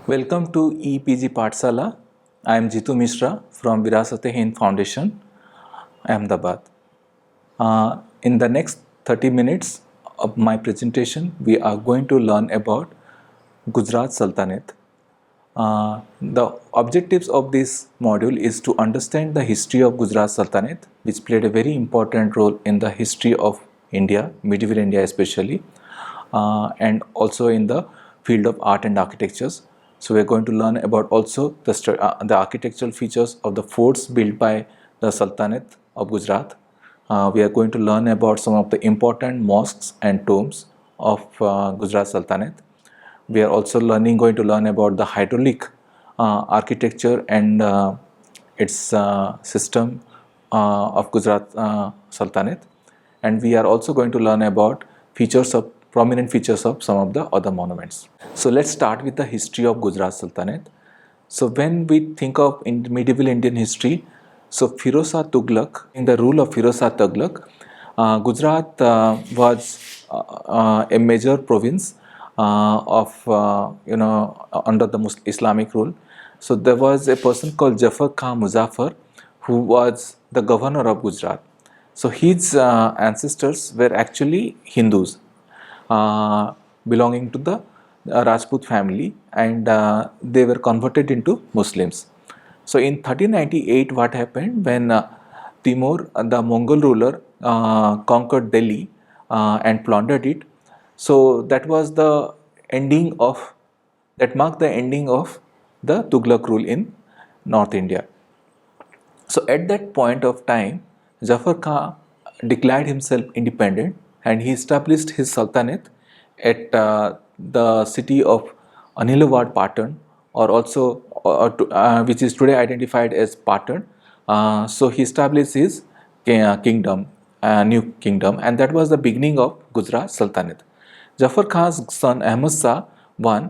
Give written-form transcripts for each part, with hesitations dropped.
Welcome to EPG Pathsala. I am Jitu Mishra from Virasat-e-Hind Foundation, Ahmedabad. In the next 30 minutes of my presentation, we are going to learn about Gujarat Sultanate. The objectives of this module is to understand the history of Gujarat Sultanate, which played a very important role in the history of India, medieval India especially, and also in the field of art and architectures. So we are going to learn about also the architectural features of the forts built by the Sultanate of Gujarat. We are going to learn about some of the important mosques and tombs of Gujarat Sultanate. We are also going to learn about the hydraulic architecture and its system of Gujarat Sultanate, and we are also going to learn about prominent features of some of the other monuments. So let's start with the history of Gujarat Sultanate. So when we think of medieval Indian history, so Firoz Shah Tughlaq, in the rule of Firoz Shah Tughlaq, Gujarat was a major province under the Islamic rule. So there was a person called Jafar Khan Muzaffar who was the governor of Gujarat. So his ancestors were actually Hindus belonging to the Rajput family, and they were converted into Muslims. So in 1398, what happened when Timur, the Mongol ruler, conquered Delhi and plundered it. So that marked the ending of the Tughlaq rule in North India. So at that point of time, Jafar Khan declared himself independent and he established his sultanate at the city of Anilwad Patan, or also which is today identified as Patan. So he established his kingdom, new kingdom, and that was the beginning of Gujarat Sultanate. Jafar Khan's son Ahmad Shah I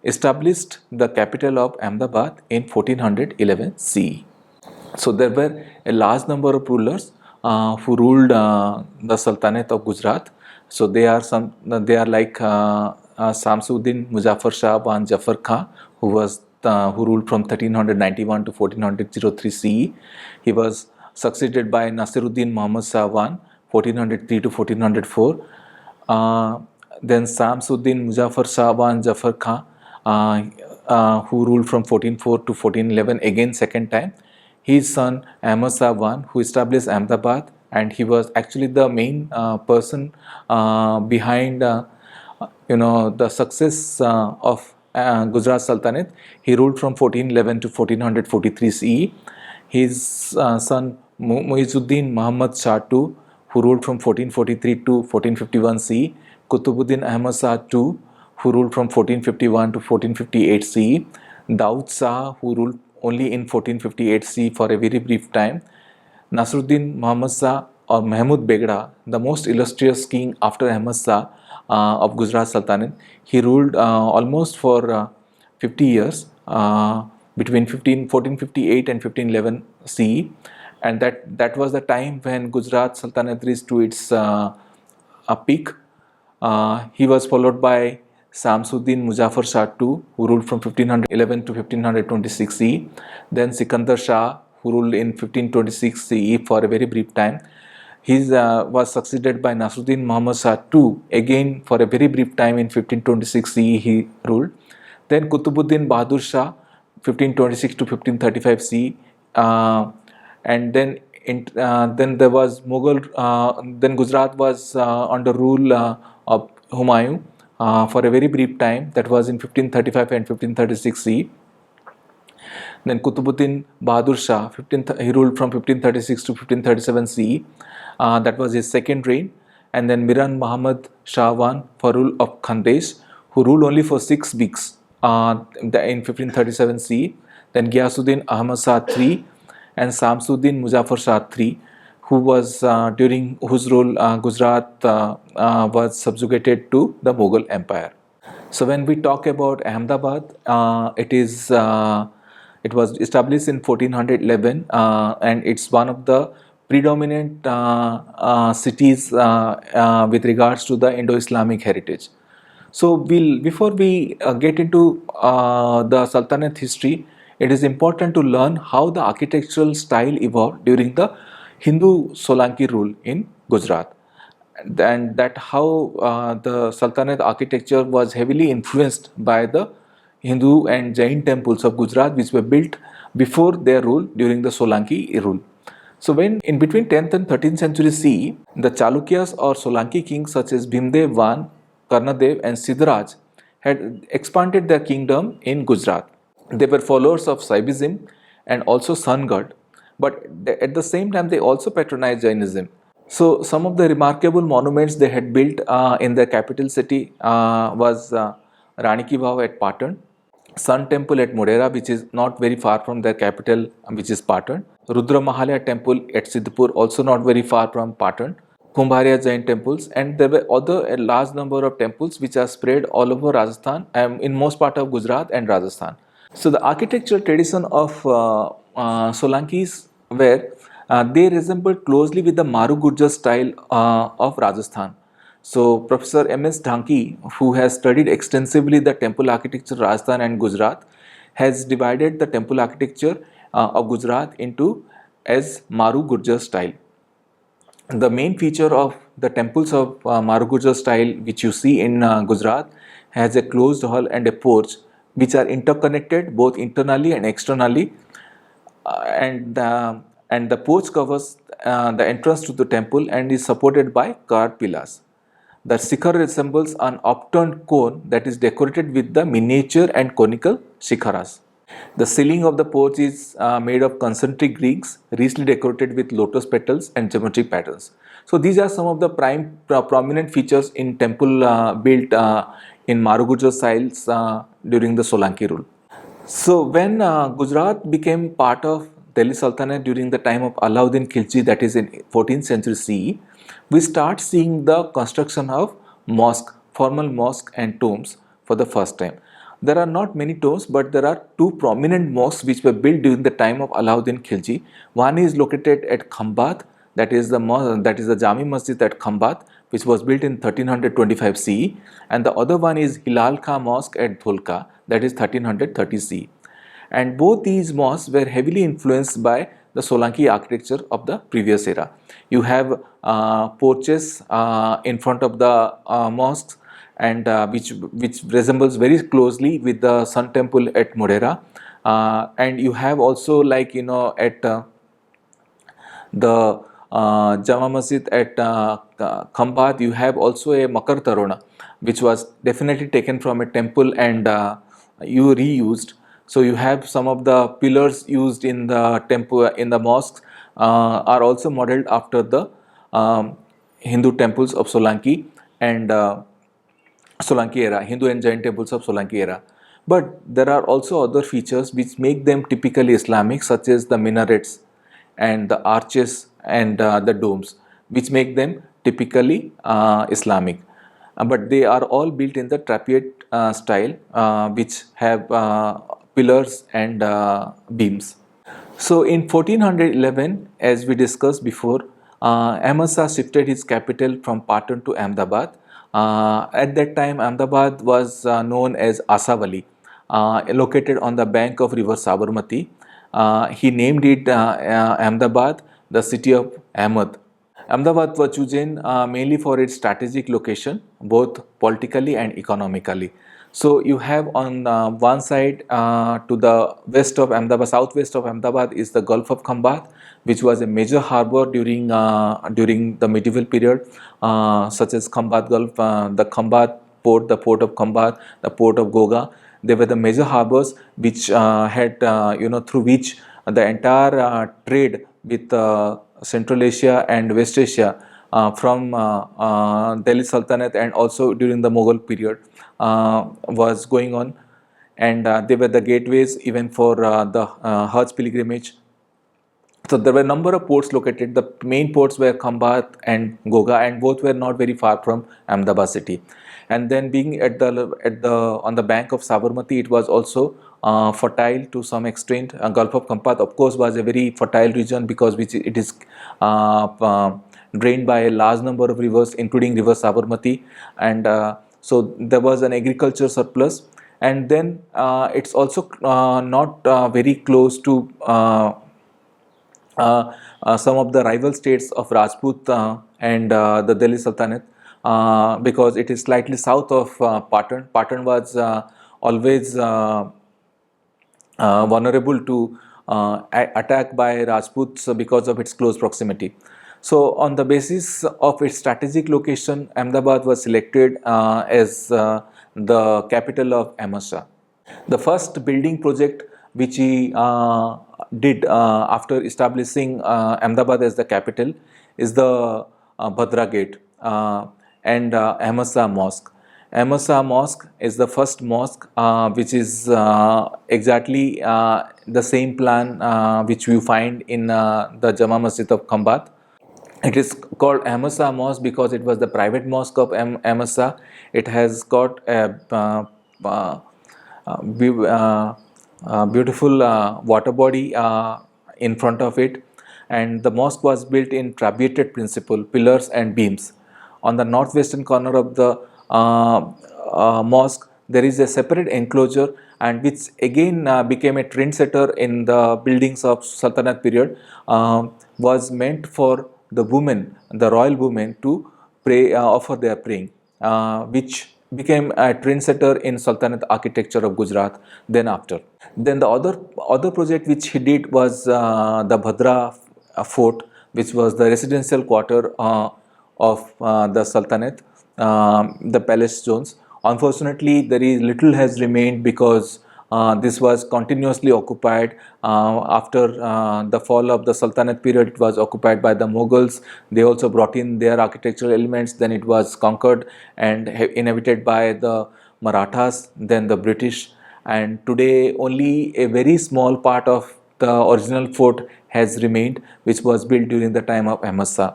established the capital of Ahmedabad in 1411 CE. So there were a large number of rulers who ruled the Sultanate of Gujarat. So they are like Samsuddin Muzaffar Shah Ban Jafar Khan, who ruled from 1391 to 1403 CE. He was succeeded by Nasiruddin Muhammad Shah Ban 1403 to 1404. Then Samsuddin Muzaffar Shah Ban Jafar Khan, who ruled from 1404 to 1411 again second time. His son Ahmad Shah I, who established Ahmedabad, and he was actually the main person behind the success of Gujarat Sultanate. He ruled from 1411 to 1443 CE. His son Muizuddin Muhammad Shah II, who ruled from 1443 to 1451 CE. Kutubuddin Ahmad Shah II, who ruled from 1451 to 1458 CE. Daud Shah, who ruled only in 1458 CE for a very brief time. Nasruddin Muhammad Shah, or Mahmud Begra, the most illustrious king after Ahmad Shah of Gujarat Sultanate. He ruled almost for 50 years between 1458 and 1511 CE, and that was the time when Gujarat Sultanate reached to its peak. He was followed by Samsuddin Muzaffar Shah II, who ruled from 1511 to 1526 CE. Then Sikandar Shah, who ruled in 1526 CE for a very brief time. He was succeeded by Nasruddin Muhammad Shah II, again for a very brief time in 1526 CE he ruled. Then Kutubuddin Bahadur Shah, 1526 to 1535 CE. And then there was Mughal, then Gujarat was under rule of Humayun for a very brief time, that was in 1535 and 1536 CE. Then Kutubuddin Bahadur Shah, he ruled from 1536 to 1537 CE. That was his second reign. And then Miran Muhammad Shah I for rule of Khandesh, who ruled only for 6 weeks in 1537 CE. Then Ghiyasuddin Ahmad Shah III and Samsuddin Muzaffar Shah III, who was during whose rule Gujarat was subjugated to the Mughal Empire. So when we talk about Ahmedabad, it was established in 1411 and it's one of the predominant cities with regards to the Indo-Islamic heritage. So before we get into the Sultanate history, it is important to learn how the architectural style evolved during the Hindu Solanki rule in Gujarat, and that how the Sultanate architecture was heavily influenced by the Hindu and Jain temples of Gujarat, which were built before their rule during the Solanki rule. So when in between 10th and 13th century CE, the Chalukyas or Solanki kings such as Bhimdev I, Karnadev and Siddharaj had expanded their kingdom in Gujarat. They were followers of Saivism and also Sun God, but at the same time they also patronized Jainism. So some of the remarkable monuments they had built in their capital city was Rani Ki Vav at Patan, Sun Temple at Modera, which is not very far from their capital, which is Patan. Rudra Mahalaya Temple at Siddhpur, also not very far from Patan. Kumbharia Jain temples, and there were other a large number of temples which are spread all over Rajasthan, in most part of Gujarat and Rajasthan. So the architectural tradition of Solankis were they resembled closely with the Maru Gurjar style of Rajasthan. So Professor M.S. Dhanki, who has studied extensively the temple architecture of Rajasthan and Gujarat, has divided the temple architecture of Gujarat into as Maru Gurjar style. The main feature of the temples of Maru Gurjar style which you see in Gujarat has a closed hall and a porch which are interconnected both internally and externally, and the porch covers the entrance to the temple and is supported by carved pillars. The shikhar resembles an upturned cone that is decorated with the miniature and conical shikharas. The ceiling of the porch is made of concentric rings richly decorated with lotus petals and geometric patterns. So these are some of the prominent features in temple built in Maru Gurjar styles during the Solanki rule. So when Gujarat became part of Delhi Sultanate during the time of Alauddin Khilji, that is in 14th century CE, we start seeing the construction of mosque, formal mosque and tombs for the first time. There are not many tombs, but there are two prominent mosques which were built during the time of Alauddin Khilji. One is located at Khambat, that is the Jami Masjid at Khambat, which was built in 1325 CE, and the other one is Hilal Khan Mosque at Dholka, that is 1330 CE. And both these mosques were heavily influenced by the Solanki architecture of the previous era. You have porches in front of the mosques, and which resembles very closely with the Sun Temple at Modera, and you have also, like at the Jama Masjid at Khambat, you have also a Makar Tarona, which was definitely taken from a temple and you reused. So you have some of the pillars used in the temple, in the mosques, are also modeled after the Hindu temples of Solanki and Solanki era, Hindu and Jain temples of Solanki era. But there are also other features which make them typically Islamic, such as the minarets and the arches and the domes, which make them typically Islamic. But they are all built in the trapeze style, which have pillars and beams. So in 1411, as we discussed before, Ahmad Shah shifted his capital from Patan to Ahmedabad. At that time, Ahmedabad was known as Asawali, located on the bank of river Sabarmati. He named it Ahmedabad, the city of Ahmed. Ahmedabad was chosen mainly for its strategic location, both politically and economically. So you have on one side to the west of Ahmedabad, southwest of Ahmedabad is the Gulf of Khambat, which was a major harbor during the medieval period, such as Khambat Gulf, the Khambat port, the port of Khambat, the port of Goga. They were the major harbors which had through which the entire trade with Central Asia and West Asia from Delhi Sultanate and also during the Mughal period was going on, and they were the gateways even for the Hajj pilgrimage. So there were a number of ports located. The main ports were Khambat and Goga, and both were not very far from Ahmedabad city. And then being on the bank of Sabarmati, it was also fertile to some extent. Gulf of Khambat, of course, was a very fertile region because it is drained by a large number of rivers, including river Sabarmati, and So there was an agriculture surplus, and then it's also not very close to some of the rival states of Rajput and the Delhi Sultanate, because it is slightly south of Patan. Patan was always vulnerable to attack by Rajputs because of its close proximity. So, on the basis of its strategic location, Ahmedabad was selected as the capital of Ahmad Shah. The first building project which he did after establishing Ahmedabad as the capital is the Bhadra Gate and Ahmad Shah Mosque. Ahmad Shah Mosque is the first mosque which is exactly the same plan which you find in the Jama Masjid of Khambat. It is called Ahmad Shah Mosque because it was the private mosque of Ahmad Shah. It has got a beautiful water body in front of it, and the mosque was built in trabeated principle, pillars and beams. On the northwestern corner of the mosque, there is a separate enclosure, and which again became a trendsetter in the buildings of Sultanate period, was meant for the women, the royal women, to pray, offer their praying, which became a trendsetter in Sultanate architecture of Gujarat then after. Then the other project which he did was the Bhadra fort, which was the residential quarter of the Sultanate, the palace zones. Unfortunately, there is little has remained because this was continuously occupied. After the fall of the Sultanate period, it was occupied by the Mughals. They also brought in their architectural elements. Then it was conquered and inhabited by the Marathas, then the British. And today, only a very small part of the original fort has remained, which was built during the time of Ahmad Shah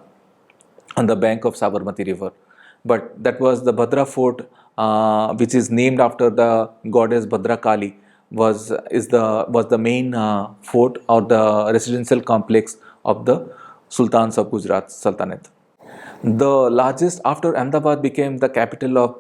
on the bank of Sabarmati river. But that was the Bhadra fort, which is named after the goddess Bhadra Kali, was the main fort or the residential complex of the Sultans of Gujarat Sultanate. The largest, after Ahmedabad became the capital of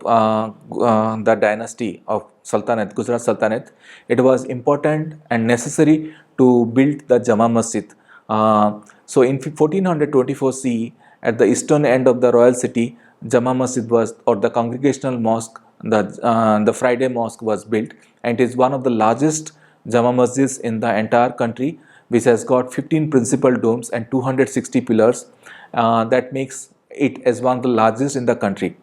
the dynasty of Sultanate, Gujarat Sultanate, it was important and necessary to build the Jama Masjid. So in 1424 CE, at the eastern end of the royal city, Jama Masjid was, or the congregational mosque, the Friday mosque was built, and it is one of the largest Jama Masjids in the entire country, which has got 15 principal domes and 260 pillars. That makes it as one of the largest in the country.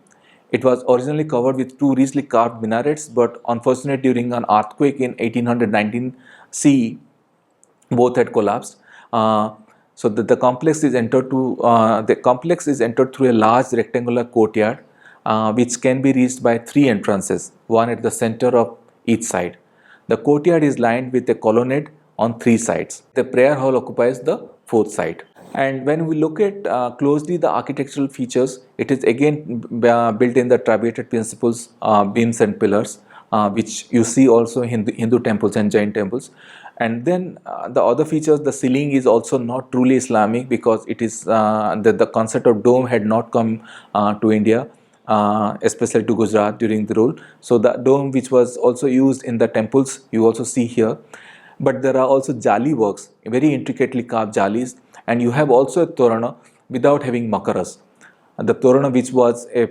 It was originally covered with two richly carved minarets, but unfortunately during an earthquake in 1819 CE, both had collapsed. So the complex is entered through a large rectangular courtyard, which can be reached by three entrances, one at the center of each side. The courtyard is lined with a colonnade on three sides. The prayer hall occupies the fourth side. And when we look at closely the architectural features, it is again built in the trabeated principles, beams and pillars, which you see also in Hindu temples and Jain temples. And then the other features, the ceiling is also not truly Islamic because it is the concept of dome had not come to India, especially to Gujarat during the rule. So the dome, which was also used in the temples, you also see here. But there are also jali works, very intricately carved jalis, and you have also a torana without having makaras. The torana, which was a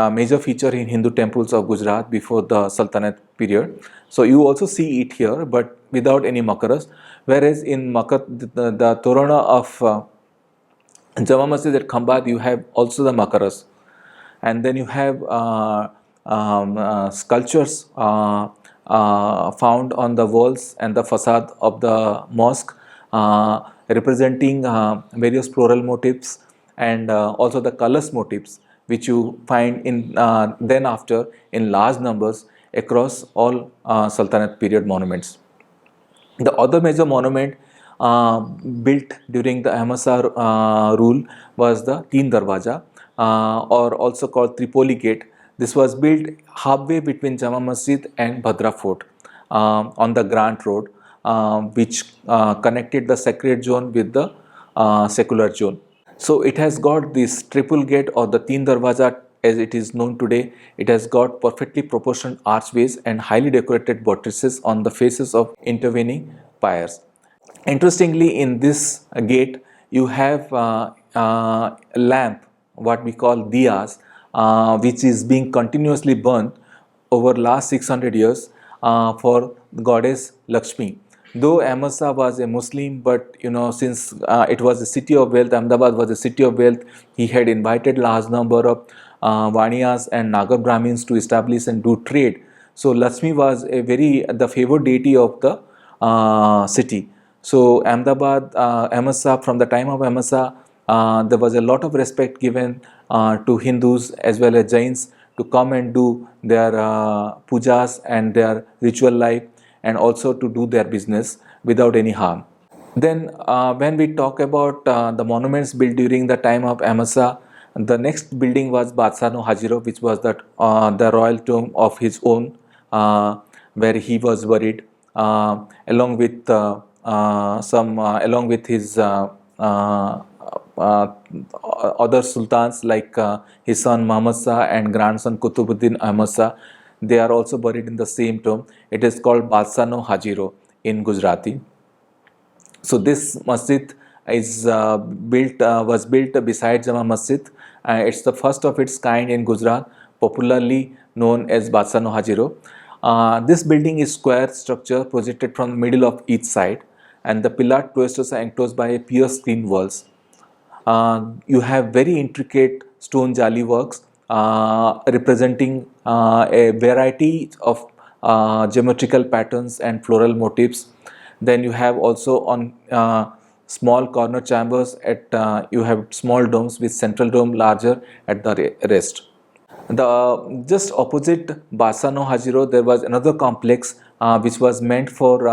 major feature in Hindu temples of Gujarat before the Sultanate period. So you also see it here, but without any makaras. Whereas in the torana of Jama Masjid at Khambat, you have also the makaras. And then you have sculptures found on the walls and the facade of the mosque, representing various floral motifs and also the colors motifs, which you find in then after in large numbers across all Sultanate period monuments. The other major monument built during the Ahmad Shah rule was the Teen Darwaja, or also called Tripoli Gate. This was built halfway between Jama Masjid and Bhadra Fort on the Grant Road, which connected the sacred zone with the secular zone. So it has got this triple gate or the Teen Darwaja as it is known today. It has got perfectly proportioned archways and highly decorated buttresses on the faces of intervening piers. Interestingly, in this gate, you have a lamp, what we call diyas, which is being continuously burned over last 600 years for goddess Lakshmi. Though Amasa was a Muslim, but since it was a city of wealth, Ahmedabad was a city of wealth, he had invited large number of Vaniyas and Nagar Brahmins to establish and do trade. So Lakshmi was the favored deity of the city. So Ahmedabad, Amasa, from the time of Amasa, there was a lot of respect given to Hindus as well as Jains to come and do their pujas and their ritual life, and also to do their business without any harm. Then when we talk about the monuments built during the time of Amasa, the next building was Badsano Hajiro, which was the royal tomb of his own, where he was buried, along with along with his uh, other sultans like his son Muhammad Shah and grandson Kutubuddin Ahmad Shah. They are also buried in the same tomb. It is called Badsano Hajiro in Gujarati. So this masjid is was built beside Jama Masjid. It's the first of its kind in Gujarat, popularly known as Badsano Hajiro. This building is square structure projected from the middle of each side, and the pillared cloisters are enclosed by a pure screen walls. You have very intricate stone jali works representing a variety of geometrical patterns and floral motifs. Then you have also on small corner chambers at you have small domes with central dome larger at the rest. The just opposite Basano Hajiro, there was another complex which was meant for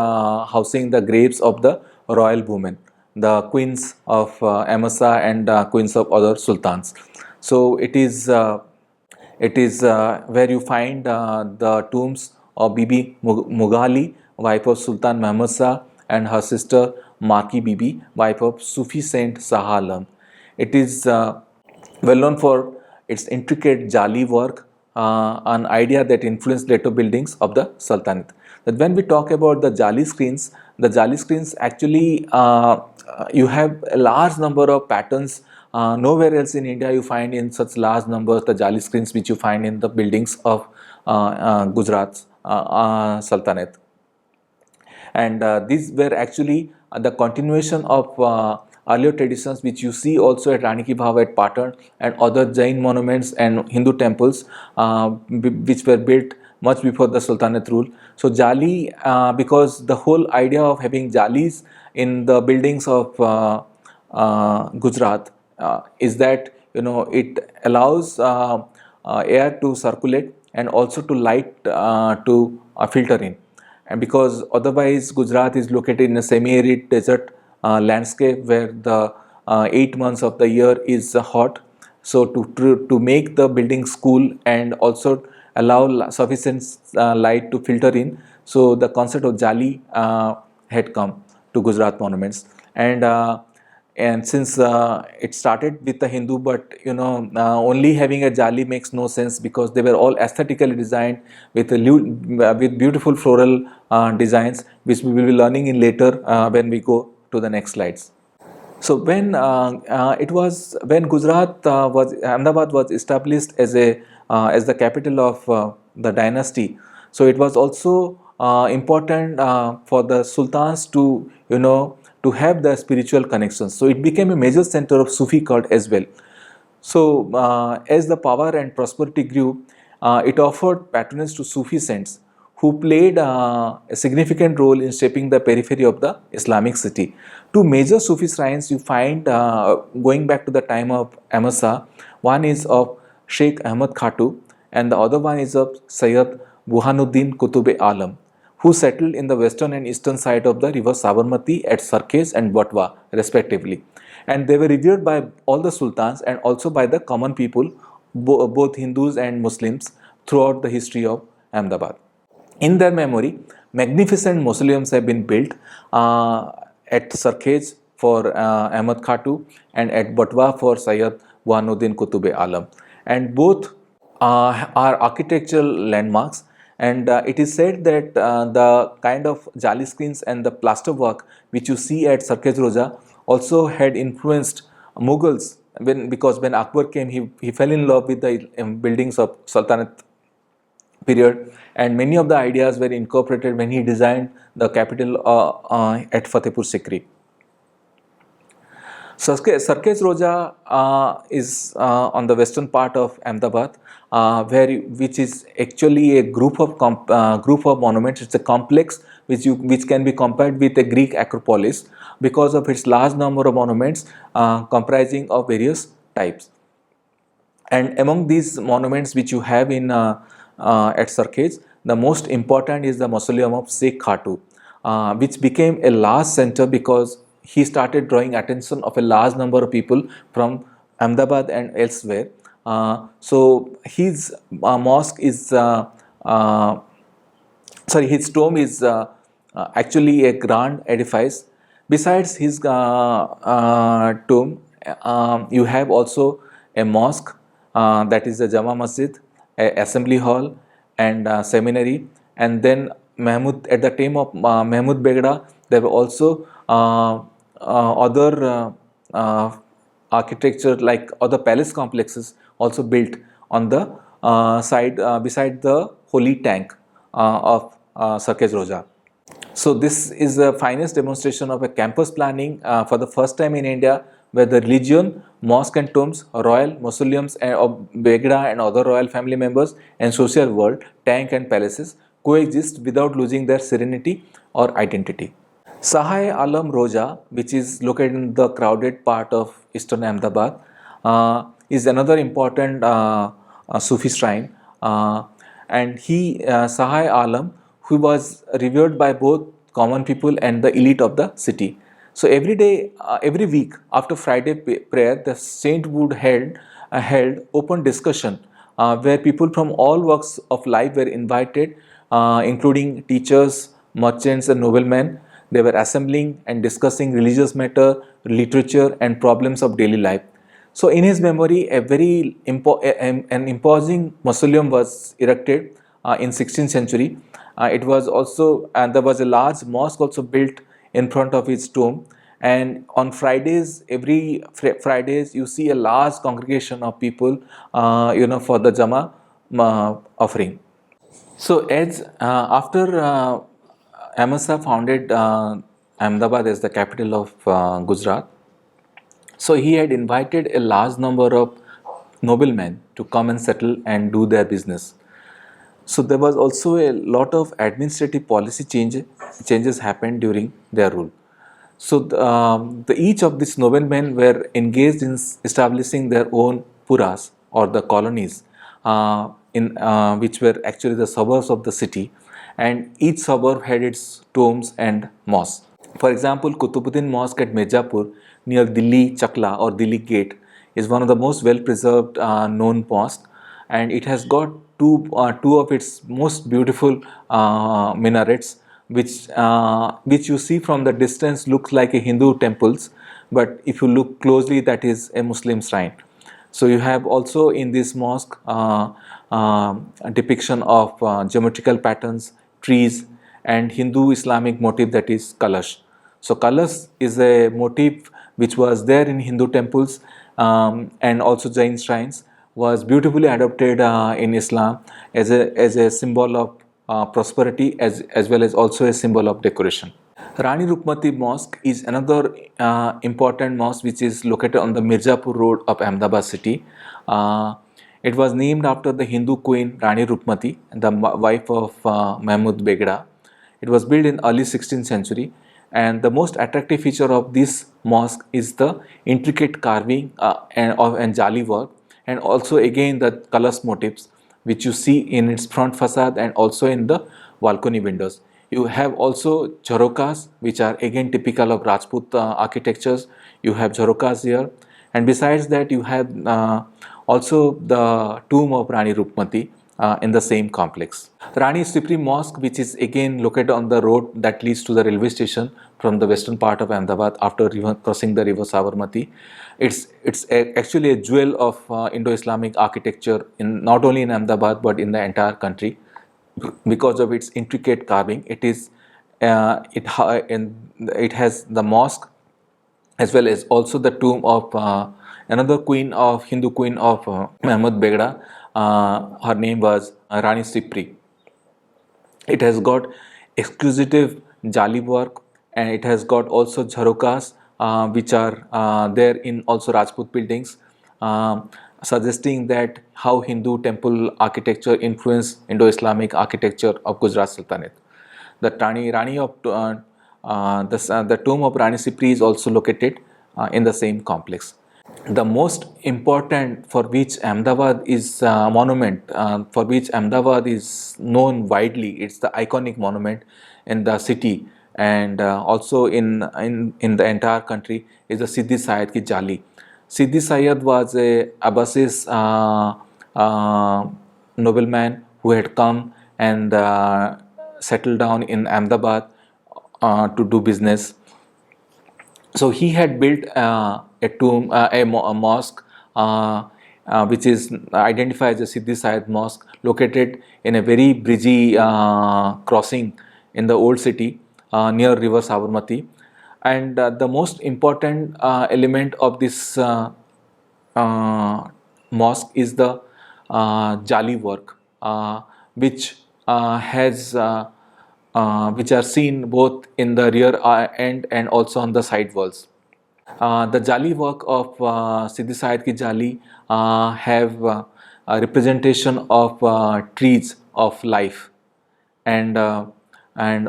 housing the graves of the royal women, the queens of Amasa and queens of other sultans. So it is where you find the tombs of Bibi Mughali, wife of Sultan Muhammad Shah, and her sister Maki Bibi, wife of Sufi Saint Shah Alam. It is well known for its intricate jali work, an idea that influenced later buildings of the Sultanate. That when we talk about the jali screens actually you have a large number of patterns. Nowhere else in India you find in such large numbers the jali screens which you find in the buildings of Gujarat's Sultanate. And these were actually the continuation of earlier traditions which you see also at Rani Ki Bhav at Patan and other Jain monuments and Hindu temples which were built much before the Sultanate rule. So Jali, because the whole idea of having Jalis in the buildings of Gujarat is that it allows air to circulate and also to light to filter in. And because otherwise Gujarat is located in a semi-arid desert landscape where the 8 months of the year is hot. So to make the buildings cool and also allow sufficient light to filter in, so the concept of Jali had come to Gujarat monuments. And since it started with the Hindu, but only having a jali makes no sense because they were all aesthetically designed with with beautiful floral designs, which we will be learning in later when we go to the next slides. So when Gujarat was Ahmedabad was established as the capital of the dynasty, so it was also important for the sultans to to have the spiritual connections. So it became a major center of Sufi cult as well. So as the power and prosperity grew, it offered patronage to Sufi saints who played a significant role in shaping the periphery of the Islamic city. Two major Sufi shrines you find going back to the time of Amasa. One is of Sheikh Ahmad Khatu and the other one is of Sayyid Burhanuddin Qutub Alam, who settled in the western and eastern side of the river Sabarmati at Sarkhes and Vatwa respectively. And they were revered by all the sultans and also by the common people, both Hindus and Muslims, throughout the history of Ahmedabad. In their memory, magnificent mausoleums have been built at Sarkhes for Ahmad Khatu and at Batwa for Sayyid Wahanuddin Qutub Alam. And both are architectural landmarks, and it is said that the kind of jali screens and the plaster work which you see at Sarkej Roja also had influenced Mughals, because when Akbar came, he fell in love with the buildings of Sultanate period, and many of the ideas were incorporated when he designed the capital at Fatehpur Sikri. Sarkej Roja is on the western part of Ahmedabad, which is actually a group of monuments. It's a complex which can be compared with a Greek acropolis because of its large number of monuments comprising of various types. And among these monuments which you have in at Sarkej, the most important is the mausoleum of Sheikh Khatu, which became a large center because he started drawing attention of a large number of people from Ahmedabad and elsewhere. So his mosque is his tomb is actually a grand edifice. Besides his tomb, you have also a mosque, that is the Jama Masjid, a assembly hall, and seminary. And then Mahmud, at the time of Mahmud Begda, there were also other architecture, like other palace complexes also built on the side beside the holy tank of Sarkej Roja. So this is the finest demonstration of a campus planning for the first time in India, where the religion, mosque and tombs, royal mausoleums of Begda and other royal family members, and social world, tank and palaces coexist without losing their serenity or identity. Sahai Alam Roja, which is located in the crowded part of eastern Ahmedabad, is another important Sufi shrine. And Sahai Alam, who was revered by both common people and the elite of the city. So every day, every week after Friday prayer, the saint would held open discussion where people from all walks of life were invited, including teachers, merchants, and noblemen. They were assembling and discussing religious matter, literature, and problems of daily life. So, in his memory, an imposing mausoleum was erected in 16th century. It was also, and there was a large mosque also built in front of his tomb. And on Fridays, every Fridays, you see a large congregation of people, for the Jama offering. So, as after Ahmad Shah founded Ahmedabad as the capital of Gujarat, so he had invited a large number of noblemen to come and settle and do their business. So there was also a lot of administrative policy changes happened during their rule. So each of these noblemen were engaged in establishing their own puras or the colonies, which were actually the suburbs of the city, and each suburb had its tombs and mosques. For example, Kutubuddin Mosque at Mirzapur near Delhi Chakla or Delhi Gate is one of the most well preserved known mosques, and it has got two of its most beautiful minarets, which you see from the distance looks like a Hindu temples, but if you look closely, that is a Muslim shrine. So you have also in this mosque a depiction of geometrical patterns, trees, and Hindu Islamic motif, that is Kalash. So Kalash is a motif which was there in Hindu temples and also Jain shrines, was beautifully adopted in Islam as a symbol of prosperity as well as also a symbol of decoration. Rani Rukmati Mosque is another important mosque which is located on the Mirzapur road of Ahmedabad city. It was named after the Hindu queen Rani Rukmati, the wife of Mahmud Begda. It was built in early 16th century, and the most attractive feature of this mosque is the intricate carving and jali work, and also again the colors motifs which you see in its front facade and also in the balcony windows. You have also jharokas, which are again typical of Rajput architectures. You have jharokas here, and besides that you have also the tomb of Rani Rukmati in the same complex. Rani Supreme Mosque, which is again located on the road that leads to the railway station from the western part of Ahmedabad after crossing the river Sabarmati. Actually a jewel of Indo-Islamic architecture in not only in Ahmedabad but in the entire country because of its intricate carving. It has the mosque as well as also the tomb of another Hindu queen of Mahmud Begda. Her name was Rani Sipri. It has got exclusive jali work, and it has got also jharokas which are there in also Rajput buildings, suggesting that how Hindu temple architecture influenced Indo-Islamic architecture of Gujarat Sultanate. The tomb of Rani Sipri is also located in the same complex. The most important for which Ahmedabad is monument for which Ahmedabad is known widely, it's the iconic monument in the city and also in the entire country, is the Siddhi Sayyed ki Jali. Siddhi Sayyed was a Abbasis nobleman who had come and settled down in Ahmedabad to do business. So he had built a tomb, a mosque, which is identified as the Siddhi Sayyed Mosque, located in a very bridgy crossing in the old city near river Sabarmati. And the most important element of this mosque is the jali work, which which are seen both in the rear end and also on the side walls. The jali work of Siddhi Sayyed ki Jali have a representation of trees of life and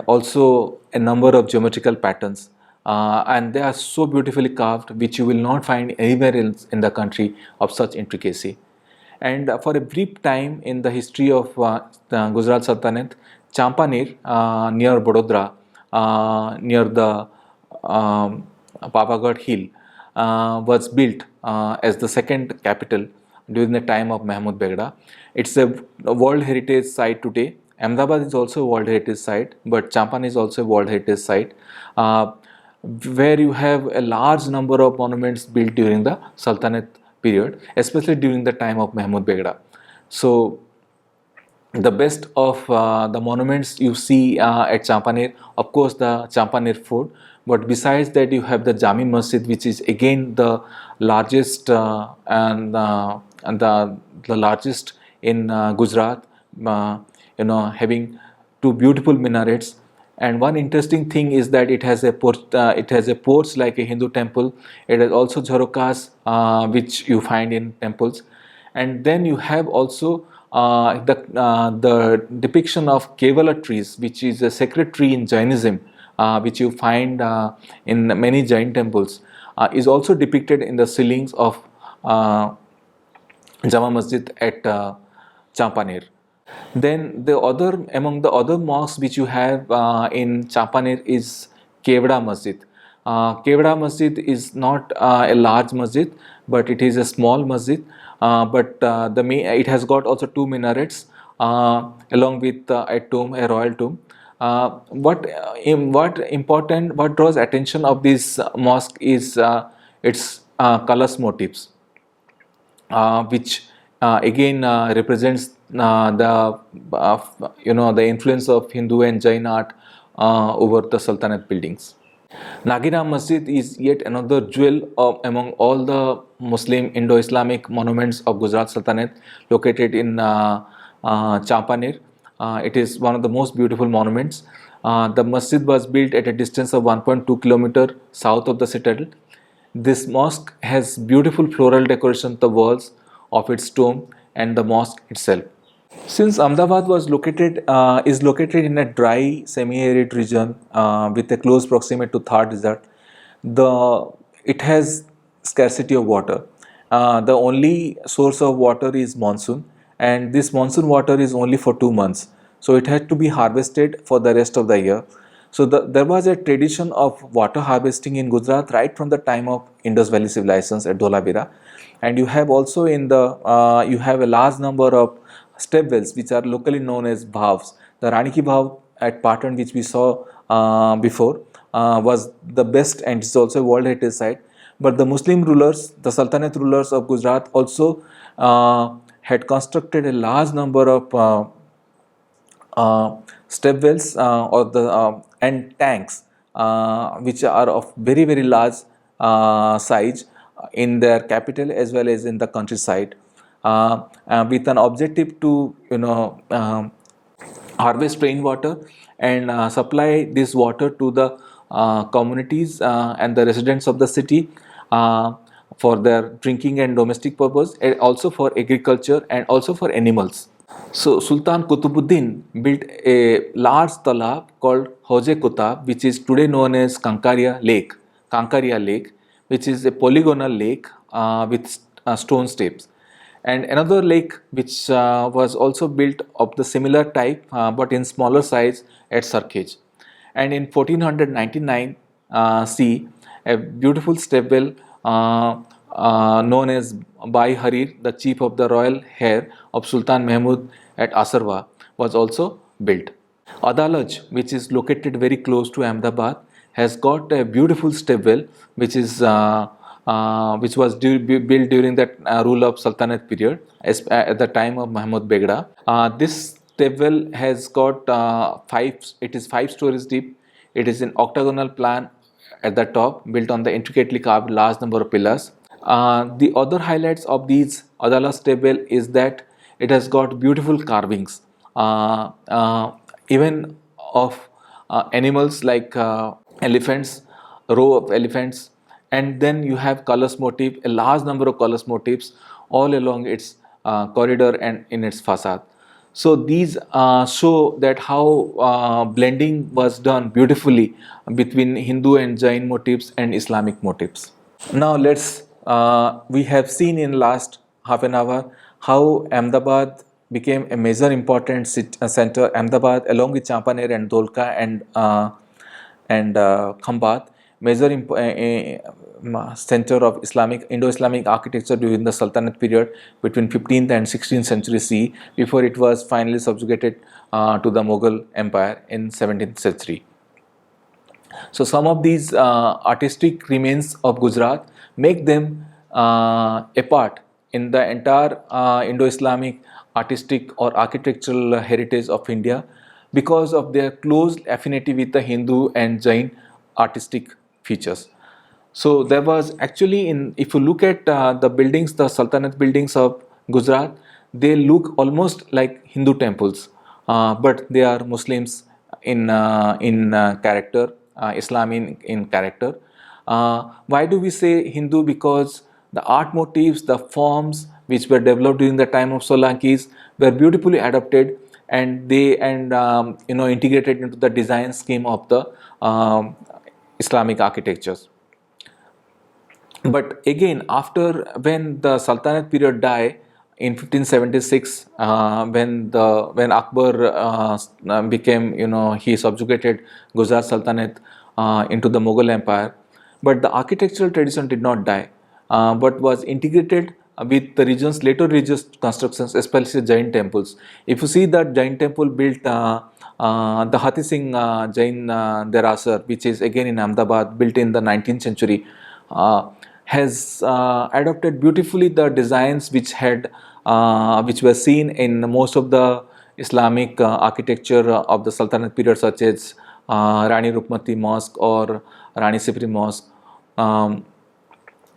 also a number of geometrical patterns, and they are so beautifully carved, which you will not find anywhere else in the country of such intricacy. And for a brief time in the history of the Gujarat Sultanate, Champanir near Vadodara, near the Pavagadh hill, was built as the second capital during the time of Mahmud Begda. It's a World Heritage Site today. Ahmedabad is also a World Heritage Site, but Champan is also a World Heritage Site, where you have a large number of monuments built during the Sultanate period, especially during the time of Mahmud Begda. So the best of the monuments you see at Champanir, of course the Champanir fort, but besides that you have the Jami Masjid, which is again the largest and the largest in Gujarat, having two beautiful minarets. And one interesting thing is that it has a porch like a Hindu temple. It has also jharokas which you find in temples, and then you have also the depiction of Kevala trees, which is a sacred tree in Jainism, which you find in many Jain temples, is also depicted in the ceilings of Jama Masjid at Champanir. Then among the other mosques which you have in Champanir is Kevada Masjid. Kevada Masjid is not a large masjid, but it is a small masjid. But it has got also two minarets along with a tomb, a royal tomb. What draws attention of this mosque is its colors motifs, which again represents the influence of Hindu and Jain art over the Sultanate buildings. Nagina Masjid is yet another jewel among all the Muslim Indo-Islamic monuments of Gujarat Sultanate, located in Champanir. It is one of the most beautiful monuments. The masjid was built at a distance of 1.2 km south of the citadel. This mosque has beautiful floral decoration on the walls of its tomb and the mosque itself. Since Ahmedabad is located in a dry, semi-arid region with a close proximity to Thar Desert, it has scarcity of water. The only source of water is monsoon, and this monsoon water is only for 2 months. So it had to be harvested for the rest of the year. So there was a tradition of water harvesting in Gujarat right from the time of Indus Valley civilizations at Dholavira, and you have also you have a large number of step wells which are locally known as bhavs. The Rani Ki Bhav at Patan, which we saw before, was the best, and it's also a World Heritage Site. But the Muslim rulers, the Sultanate rulers of Gujarat, also had constructed a large number of step wells and tanks, which are of very large size in their capital as well as in the countryside, with an objective to harvest rainwater and supply this water to the communities and the residents of the city for their drinking and domestic purpose, and also for agriculture and also for animals. So Sultan Qutbuddin built a large talab called Hoje Kutab, which is today known as Kankaria Lake, which is a polygonal lake with stone steps. And another lake which was also built of the similar type but in smaller size at Sarkhej. And in 1499 C, a beautiful stepwell known as Bai Harir, the chief of the royal heir of Sultan Mahmud at Asarwa, was also built. Adalaj, which is located very close to Ahmedabad, has got a beautiful stepwell which was built during the rule of Sultanate period at the time of Mahmud Begra. This stepwell has got it is 5 stories deep. It is in octagonal plan at the top, built on the intricately carved large number of pillars. The other highlights of these Adala stepwell is that it has got beautiful carvings, even of animals like elephants, a row of elephants, and then you have colors motif, a large number of colors motifs all along its corridor and in its facade. So these show that how blending was done beautifully between Hindu and Jain motifs and Islamic motifs. Now we have seen in last half an hour how Ahmedabad became a major important center. Ahmedabad, along with Champaner and Dholka and Khambat, major center of Indo-Islamic architecture during the Sultanate period between 15th and 16th century CE, before it was finally subjugated to the Mughal Empire in 17th century. So some of these artistic remains of Gujarat make them a part in the entire Indo-Islamic artistic or architectural heritage of India because of their close affinity with the Hindu and Jain artistic features. So there was actually, if you look at the buildings, the Sultanate buildings of Gujarat, they look almost like Hindu temples, but they are Muslims in character, Islam in character. Why do we say Hindu? Because the art motifs, the forms which were developed during the time of Solankis were beautifully adapted, and integrated into the design scheme of the Islamic architectures. But again, when the Sultanate period died in 1576, when Akbar became, he subjugated Gujarat Sultanate into the Mughal Empire, but the architectural tradition did not die, but was integrated with the later religious constructions, especially Jain temples. If you see that Jain temple built, the Hathi Singh Jain Derasar, which is again in Ahmedabad, built in the 19th century, has adopted beautifully the designs which were seen in most of the Islamic architecture of the Sultanate period, such as Rani Rukmati Mosque or Rani Sipri Mosque,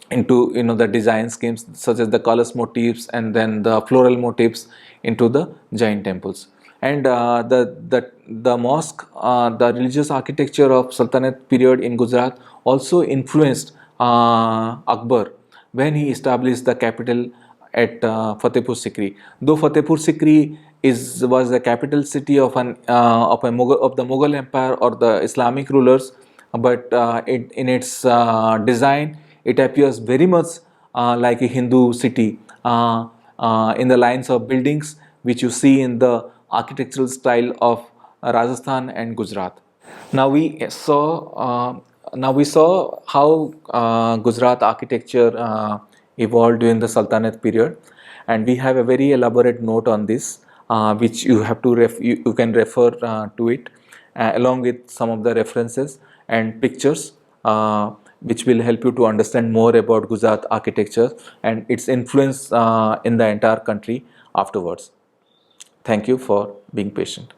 into the design schemes such as the colors motifs and then the floral motifs into the Jain temples. And the mosque, the religious architecture of Sultanate period in Gujarat also influenced Akbar when he established the capital at Fatehpur Sikri. Though Fatehpur Sikri was the capital city of the Mughal Empire or the Islamic rulers, but in its design it appears very much like a Hindu city in the lines of buildings which you see in the architectural style of Rajasthan and Gujarat. Now we saw how Gujarat architecture evolved during the Sultanate period, and we have a very elaborate note on this, which you have to you can refer to it along with some of the references, and pictures which will help you to understand more about Gujarat architecture and its influence in the entire country afterwards. Thank you for being patient.